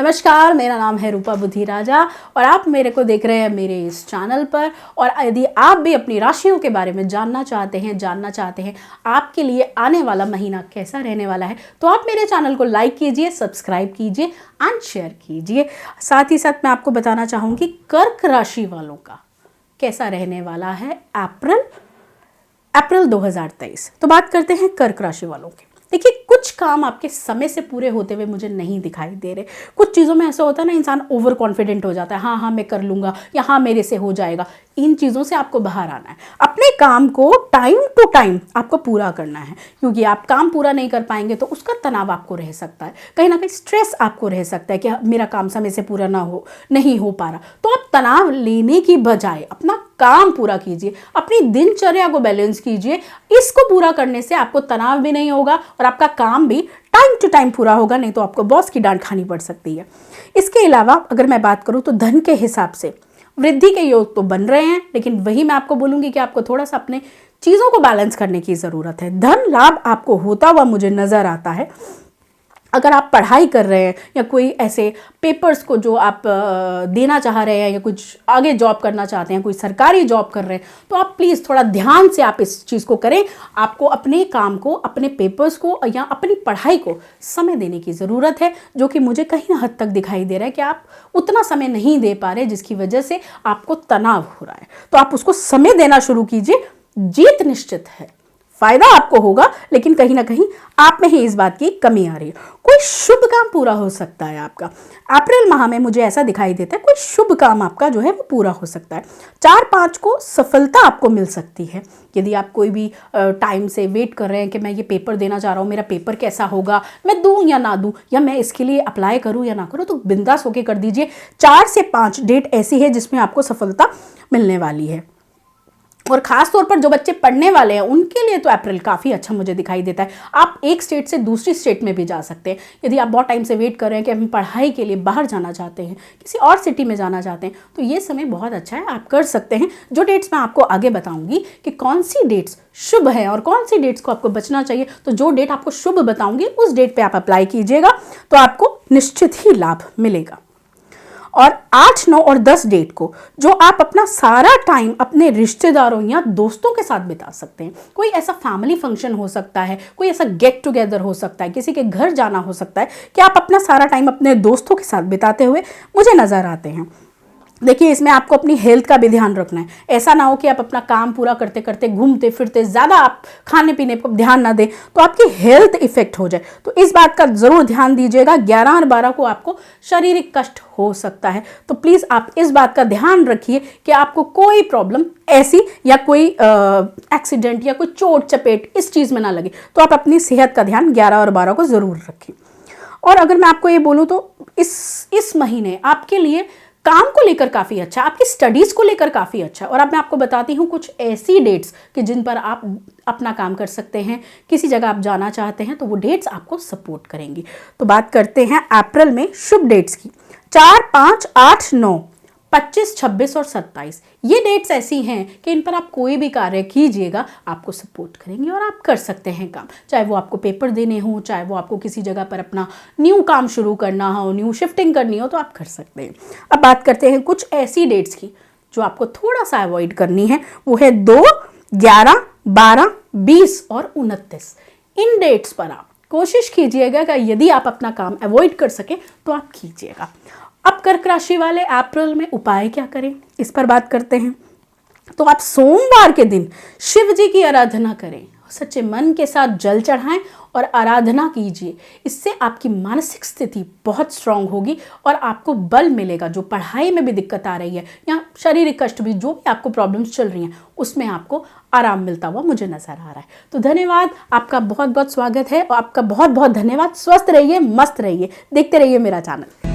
नमस्कार, मेरा नाम है रूपा बुद्धि राजा और आप मेरे को देख रहे हैं मेरे इस चैनल पर। और यदि आप भी अपनी राशियों के बारे में जानना चाहते हैं आपके लिए आने वाला महीना कैसा रहने वाला है, तो आप मेरे चैनल को लाइक कीजिए, सब्सक्राइब कीजिए एंड शेयर कीजिए। साथ ही साथ मैं आपको बताना चाहूँगी कर्क राशि वालों का कैसा रहने वाला है अप्रैल 2023। तो बात करते हैं कर्क राशि वालों की। देखिए, कुछ काम आपके समय से पूरे होते हुए मुझे नहीं दिखाई दे रहे। कुछ चीज़ों में ऐसा होता है ना, इंसान ओवर कॉन्फिडेंट हो जाता है, हाँ मैं कर लूँगा या हाँ मेरे से हो जाएगा। इन चीज़ों से आपको बाहर आना है। अपने काम को टाइम टू टाइम आपको पूरा करना है, क्योंकि आप काम पूरा नहीं कर पाएंगे तो उसका तनाव आपको रह सकता है, कहीं ना कहीं स्ट्रेस आपको रह सकता है कि मेरा काम समय से पूरा नहीं हो पा रहा। तो आप तनाव लेने की बजाय अपना काम पूरा कीजिए, अपनी दिनचर्या को बैलेंस कीजिए। इसको पूरा करने से आपको तनाव भी नहीं होगा और आपका काम भी टाइम टू टाइम पूरा होगा, नहीं तो आपको बॉस की डांट खानी पड़ सकती है। इसके अलावा अगर मैं बात करूं तो धन के हिसाब से वृद्धि के योग तो बन रहे हैं, लेकिन वही मैं आपको बोलूंगी कि आपको थोड़ा सा अपने चीज़ों को बैलेंस करने की ज़रूरत है। धन लाभ आपको होता हुआ मुझे नज़र आता है। अगर आप पढ़ाई कर रहे हैं या कोई ऐसे पेपर्स को जो आप देना चाह रहे हैं या कुछ आगे जॉब करना चाहते हैं, कोई सरकारी जॉब कर रहे हैं, तो आप प्लीज़ थोड़ा ध्यान से आप इस चीज़ को करें। आपको अपने काम को, अपने पेपर्स को या अपनी पढ़ाई को समय देने की ज़रूरत है, जो कि मुझे कहीं ना हद तक दिखाई दे रहा है कि आप उतना समय नहीं दे पा रहे, जिसकी वजह से आपको तनाव हो रहा है। तो आप उसको समय देना शुरू कीजिए। जीत निश्चित है, फायदा आपको होगा, लेकिन कहीं ना कहीं आप में ही इस बात की कमी आ रही है। कोई शुभ काम पूरा हो सकता है आपका अप्रैल माह में, मुझे ऐसा दिखाई देता है। कोई शुभ काम आपका जो है वो पूरा हो सकता है। 4-5 को सफलता आपको मिल सकती है। यदि आप कोई भी टाइम से वेट कर रहे हैं कि मैं ये पेपर देना चाह रहा हूँ, मेरा पेपर कैसा होगा, मैं दूँ या ना दूँ, या मैं इसके लिए अप्लाई करूँ या ना करूँ, तो बिंदास होके कर दीजिए। 4 से 5 डेट ऐसी है जिसमें आपको सफलता मिलने वाली है। और ख़ास तौर पर जो बच्चे पढ़ने वाले हैं उनके लिए तो अप्रैल काफ़ी अच्छा मुझे दिखाई देता है। आप एक स्टेट से दूसरी स्टेट में भी जा सकते हैं। यदि आप बहुत टाइम से वेट कर रहे हैं कि हम पढ़ाई के लिए बाहर जाना चाहते हैं, किसी और सिटी में जाना चाहते हैं, तो ये समय बहुत अच्छा है, आप कर सकते हैं। जो डेट्स मैं आपको आगे बताऊंगी कि कौन सी डेट्स शुभ हैं और कौन सी डेट्स को आपको बचना चाहिए, तो जो डेट आपको शुभ बताऊंगी उस डेट पर आप अप्लाई कीजिएगा, तो आपको निश्चित ही लाभ मिलेगा। और 8, 9 और 10 डेट को जो आप अपना सारा टाइम अपने रिश्तेदारों या दोस्तों के साथ बिता सकते हैं। कोई ऐसा फैमिली फंक्शन हो सकता है, कोई ऐसा गेट टुगेदर हो सकता है, किसी के घर जाना हो सकता है कि आप अपना सारा टाइम अपने दोस्तों के साथ बिताते हुए मुझे नज़र आते हैं। देखिए, इसमें आपको अपनी हेल्थ का भी ध्यान रखना है। ऐसा ना हो कि आप अपना काम पूरा करते करते घूमते फिरते ज़्यादा आप खाने पीने पर ध्यान ना दें तो आपकी हेल्थ इफेक्ट हो जाए। तो इस बात का ज़रूर ध्यान दीजिएगा। 11 और 12 को आपको शारीरिक कष्ट हो सकता है, तो प्लीज़ आप इस बात का ध्यान रखिए कि आपको कोई प्रॉब्लम ऐसी या कोई एक्सीडेंट या कोई चोट चपेट इस चीज़ में ना लगे। तो आप अपनी सेहत का ध्यान 11 और 12 को ज़रूर रखें। और अगर मैं आपको ये बोलूँ तो इस महीने आपके लिए काम को लेकर काफ़ी अच्छा, आपकी स्टडीज़ को लेकर काफ़ी अच्छा। और अब मैं आपको बताती हूँ कुछ ऐसी डेट्स कि जिन पर आप अपना काम कर सकते हैं। किसी जगह आप जाना चाहते हैं तो वो डेट्स आपको सपोर्ट करेंगी। तो बात करते हैं अप्रैल में शुभ डेट्स की। 4, 5, 8, 9, 25, 26 और 27 ये डेट्स ऐसी हैं कि इन पर आप कोई भी कार्य कीजिएगा आपको सपोर्ट करेंगे और आप कर सकते हैं काम। चाहे वो आपको पेपर देने हो, चाहे वो आपको किसी जगह पर अपना न्यू काम शुरू करना हो, न्यू शिफ्टिंग करनी हो, तो आप कर सकते हैं। अब बात करते हैं कुछ ऐसी डेट्स की जो आपको थोड़ा सा अवॉइड करनी है। वो है 2, 11, 12, 20 और 29। इन डेट्स पर आप कोशिश कीजिएगा कि यदि आप अपना काम अवॉइड कर सकें तो आप कीजिएगा। अब कर्क राशि वाले अप्रैल में उपाय क्या करें, इस पर बात करते हैं। तो आप सोमवार के दिन शिव जी की आराधना करें, सच्चे मन के साथ जल चढ़ाएं और आराधना कीजिए। इससे आपकी मानसिक स्थिति बहुत स्ट्रांग होगी और आपको बल मिलेगा। जो पढ़ाई में भी दिक्कत आ रही है या शारीरिक कष्ट भी, जो भी आपको प्रॉब्लम्स चल रही हैं, उसमें आपको आराम मिलता हुआ मुझे नजर आ रहा है। तो धन्यवाद, आपका बहुत बहुत स्वागत है और आपका बहुत बहुत धन्यवाद। स्वस्थ रहिए, मस्त रहिए, देखते रहिए मेरा चैनल।